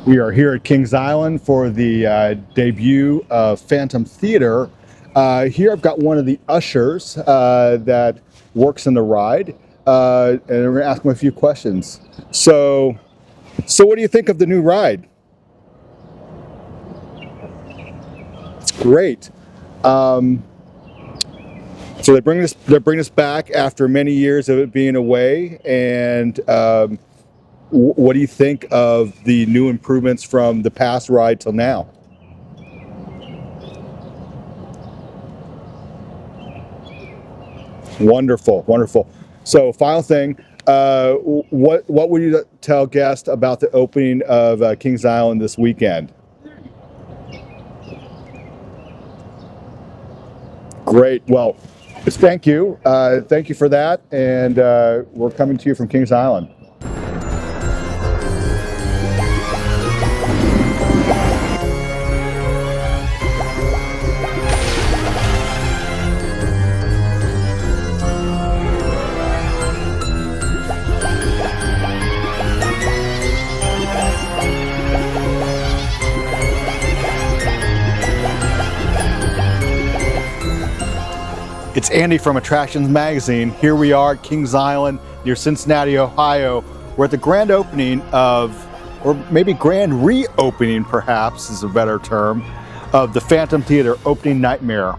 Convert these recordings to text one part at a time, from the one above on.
We are here at Kings Island for the debut of Phantom Theater. Here I've got one of the ushers that works in the ride, and we're going to ask him a few questions. So what do you think of the new ride? It's great. So they're bringing us back after many years of it being away, and what do you think of the new improvements from the past ride till now? Wonderful, wonderful. So, final thing, what would you tell guests about the opening of Kings Island this weekend? Great. Well, thank you. Thank you for that, and we're coming to you from Kings Island. It's Andy from Attractions Magazine. Here we are at Kings Island near Cincinnati, Ohio. We're at the grand opening of, or maybe grand reopening perhaps is a better term, of the Phantom Theater opening nightmare.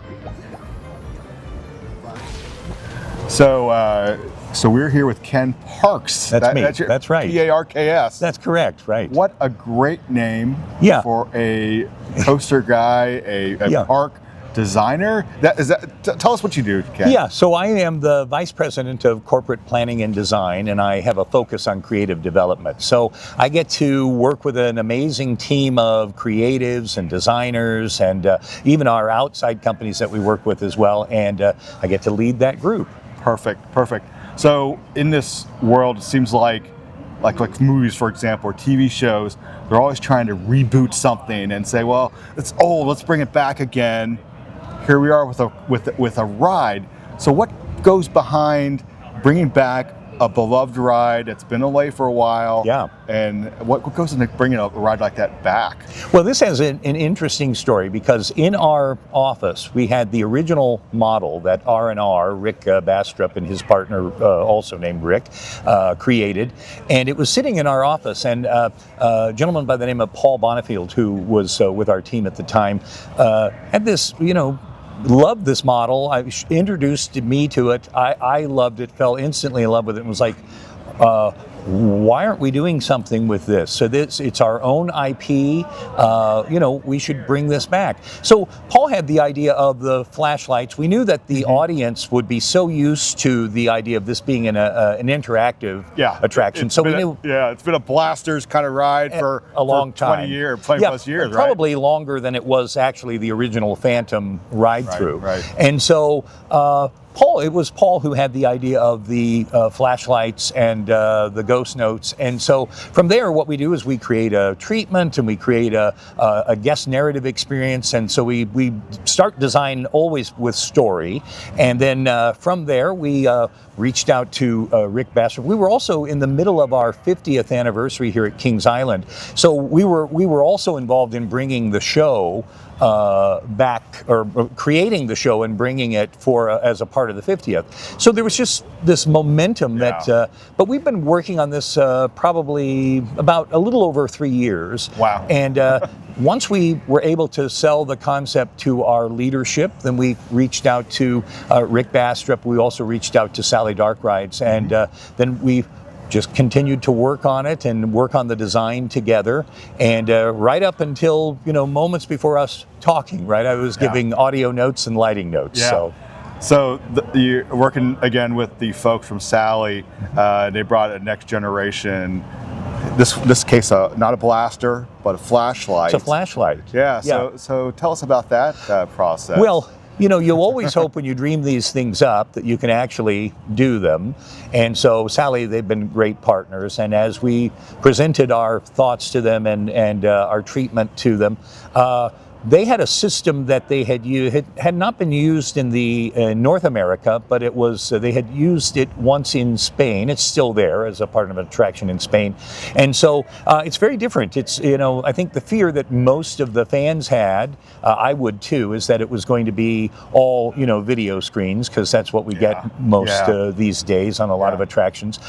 So we're here with Ken Parks. That's me. That's right. P-A-R-K-S. That's correct. Right. What a great name for a coaster guy, a park designer. Tell us what you do, Ken. Yeah, so I am the Vice President of Corporate Planning and Design, and I have a focus on creative development. So I get to work with an amazing team of creatives and designers, and even our outside companies that we work with as well, and I get to lead that group. Perfect. So in this world, it seems like movies, for example, or TV shows, they're always trying to reboot something and say, well, it's old, let's bring it back again. Here we are with a ride. So what goes behind bringing back a beloved ride that's been away for a while? Yeah. And what goes into bringing a ride like that back? Well, this has an interesting story because in our office we had the original model that R&R, Rick Bastrup, and his partner, also named Rick, created, and it was sitting in our office. And a gentleman by the name of Paul Bonifield, who was with our team at the time, had this, loved this model. Introduced me to it. I loved it, fell instantly in love with it, and was like, why aren't we doing something with this? So it's our own IP. We should bring this back. So Paul had the idea of the flashlights. We knew that the audience would be so used to the idea of this being an interactive attraction. It's been a blasters kind of ride for a long time, 20 plus years, right? Probably longer than it was actually the original Phantom ride-through. Right. And so it was Paul who had the idea of the flashlights and the ghost notes. And so from there, what we do is we create a treatment and we create a guest narrative experience. And so we start design always with story. And then from there, we reached out to Rick Bastrup. We were also in the middle of our 50th anniversary here at Kings Island. So we were also involved in bringing the show back, or creating the show and bringing it as a part of the 50th. So there was just this momentum that, but we've been working on this probably about a little over 3 years. Wow. And once we were able to sell the concept to our leadership, then we reached out to Rick Bastrup. We also reached out to Sally Dark Rides, and then we just continued to work on it and work on the design together, and right up until moments before us talking, right, I was giving audio notes and lighting notes. So you're working again with the folks from Sally. They brought a next generation. This case, not a blaster, but a flashlight. It's a flashlight. Yeah. So tell us about that process. Well, you'll always hope when you dream these things up that you can actually do them. And so Sally, they've been great partners. And as we presented our thoughts to them and our treatment to them, they had a system that they had not been used in the North America, but it was they had used it once in Spain. It's still there as a part of an attraction in Spain, and so it's very different. It's I think the fear that most of the fans had, I would too, is that it was going to be all video screens, because that's what we get most these days on a lot of attractions.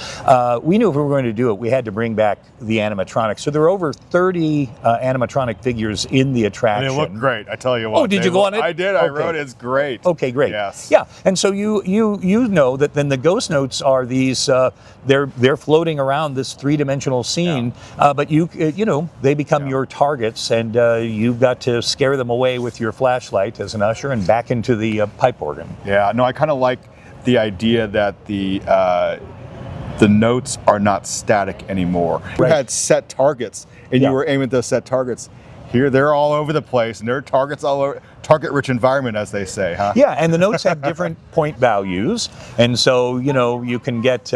We knew if we were going to do it, we had to bring back the animatronics. So there were over 30 animatronic figures in the attraction. And they look great, I tell you what. Oh, did you go on it? I did. I rode it. It's great. Okay, great. Yes. Yeah, and so you know that then the ghost notes are these. They're floating around this three-dimensional scene, but they become your targets, and you've got to scare them away with your flashlight as an usher and back into the pipe organ. Yeah. No, I kind of like the idea that the notes are not static anymore. We had set targets, and you were aiming at those set targets. Here, they're all over the place, and there are targets all over. Target-rich environment, as they say, huh? Yeah, and the notes have different point values, and so you can get.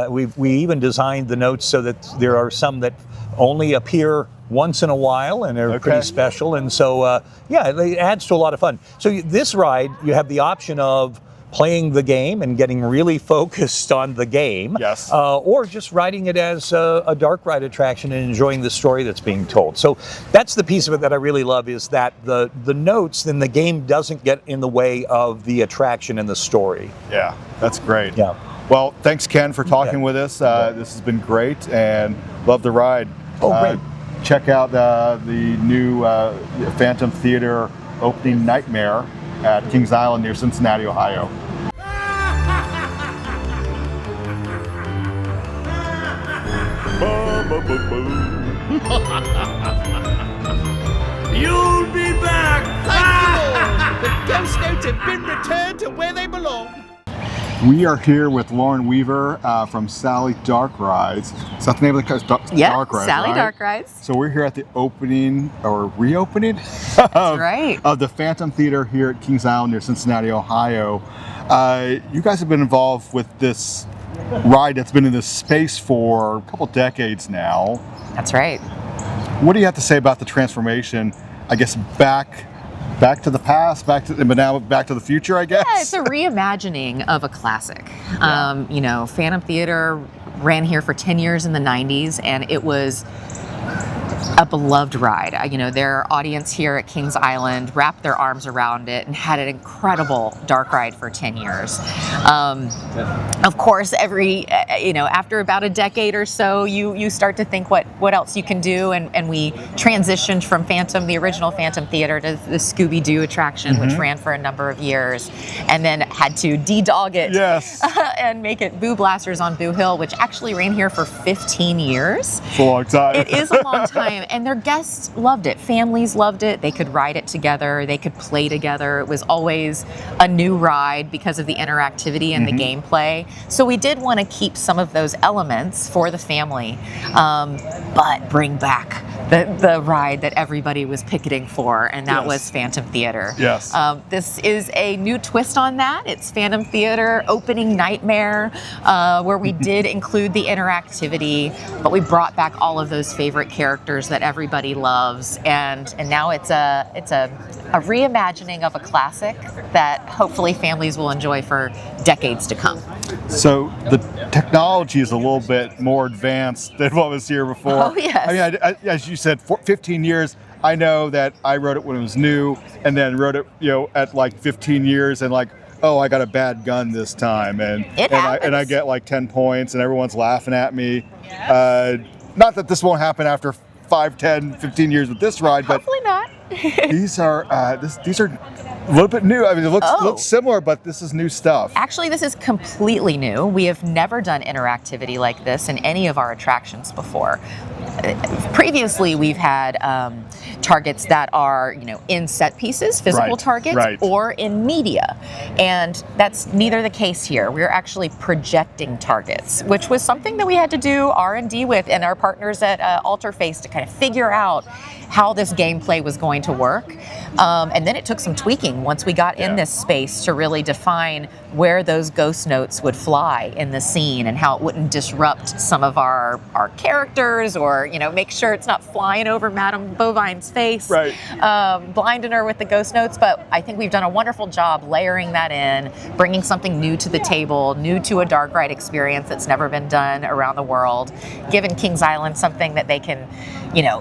We even designed the notes so that there are some that only appear once in a while, and they're pretty special. And so, it adds to a lot of fun. So this ride, you have the option of playing the game and getting really focused on the game, or just riding it as a dark ride attraction and enjoying the story that's being told. So that's the piece of it that I really love, is that the notes, then the game doesn't get in the way of the attraction and the story. Yeah, that's great. Yeah. Well, thanks, Ken, for talking with us. This has been great, and love the ride. Oh, great. Check out the new Phantom Theater opening Nightmare at Kings Island near Cincinnati, Ohio. You'll be back! Thank you, Lord! The ghost notes have been returned to where they belong. We are here with Lauren Weaver from Sally Dark Rides. Is that the name of the Dark Rides? Sally right? Dark Rides. So we're here at the opening or reopening of the Phantom Theater here at Kings Island near Cincinnati, Ohio. You guys have been involved with this ride that's been in this space for a couple decades now. That's right. What do you have to say about the transformation, I guess, back to the past, but now back to the future, I guess? Yeah, it's a reimagining of a classic. Phantom Theater ran here for 10 years in the 90s, and it was a beloved ride. Their audience here at Kings Island wrapped their arms around it and had an incredible dark ride for 10 years. Of course, after about a decade or so, you start to think what else you can do, and we transitioned from the original Phantom Theater to the Scooby-Doo attraction, which ran for a number of years, and then had to de-dog it and make it Boo Blasters on Boo Hill, which actually ran here for 15 years. It's a long time. It is a long time. And their guests loved it. Families loved it. They could ride it together. They could play together. It was always a new ride because of the interactivity and the gameplay. So we did want to keep some of those elements for the family, but bring back the ride that everybody was picketing for, and that was Phantom Theater. Yes. This is a new twist on that. It's Phantom Theater Opening Nightmare, where we did include the interactivity, but we brought back all of those favorite characters that everybody loves, and now it's a reimagining of a classic that hopefully families will enjoy for decades to come. So the technology is a little bit more advanced than what was here before. Oh, yes. I mean, as you said, 15 years. I know that I wrote it when it was new, and then wrote it, at like 15 years, and like, oh, I got a bad gun this time, and I get like 10 points, and everyone's laughing at me. Not that this won't happen after 5, 10, 15 years with this ride, but hopefully not. these are a little bit new. I mean, it looks similar, but this is new stuff. Actually, this is completely new. We have never done interactivity like this in any of our attractions before. Previously, we've had targets that are, in set pieces, physical targets, or in media. And that's neither the case here. We're actually projecting targets, which was something that we had to do R&D with and our partners at Alterface to kind of figure out how this gameplay was going to work. And then it took some tweaking once we got in this space to really define where those ghost notes would fly in the scene and how it wouldn't disrupt some of our characters or or make sure it's not flying over Madame Bovine's face, Right. blinding her with the ghost notes. But I think we've done a wonderful job layering that in, bringing something new to the table, new to a dark ride experience that's never been done around the world, giving Kings Island something that they can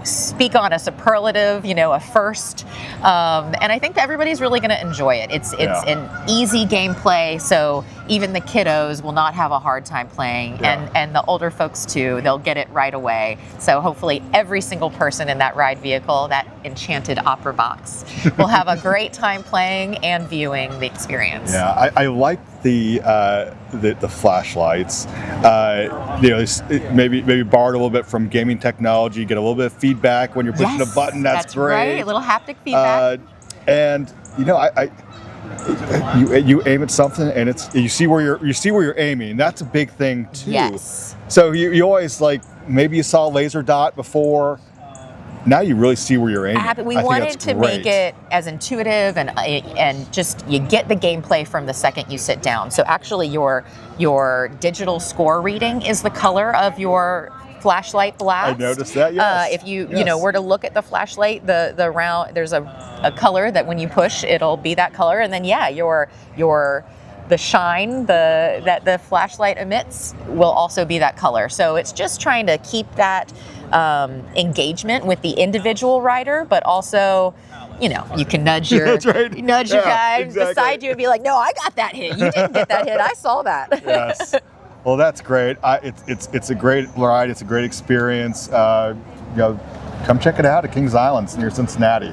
speak on, a superlative, a first, and I think that everybody's really going to enjoy it. It's an easy gameplay, so even the kiddos will not have a hard time playing, and the older folks too. They'll get it right away. So hopefully every single person in that ride vehicle, that enchanted opera box, will have a great time playing and viewing the experience. Yeah, I like the flashlights. Maybe borrowed a little bit from gaming technology. Get a little bit of feedback when you're pushing a button. That's great. Right. A little haptic feedback. And you aim at something, and you see where you're aiming. That's a big thing too. Yes. So you always maybe you saw a laser dot before. Now you really see where you're aiming. We wanted to make it as intuitive and just you get the gameplay from the second you sit down. So actually your digital score reading is the color of your flashlight blast. I noticed that. Yes. If you were to look at the flashlight, the round, there's a color that when you push, it'll be that color, and then the shine that the flashlight emits will also be that color. So it's just trying to keep that engagement with the individual rider, but also, you can nudge your That's right. nudge your guy exactly. beside you and be like, "No, I got that hit. You didn't get that hit. I saw that." Yes. Well, that's great. It's a great ride. It's a great experience. Come check it out at Kings Island near Cincinnati.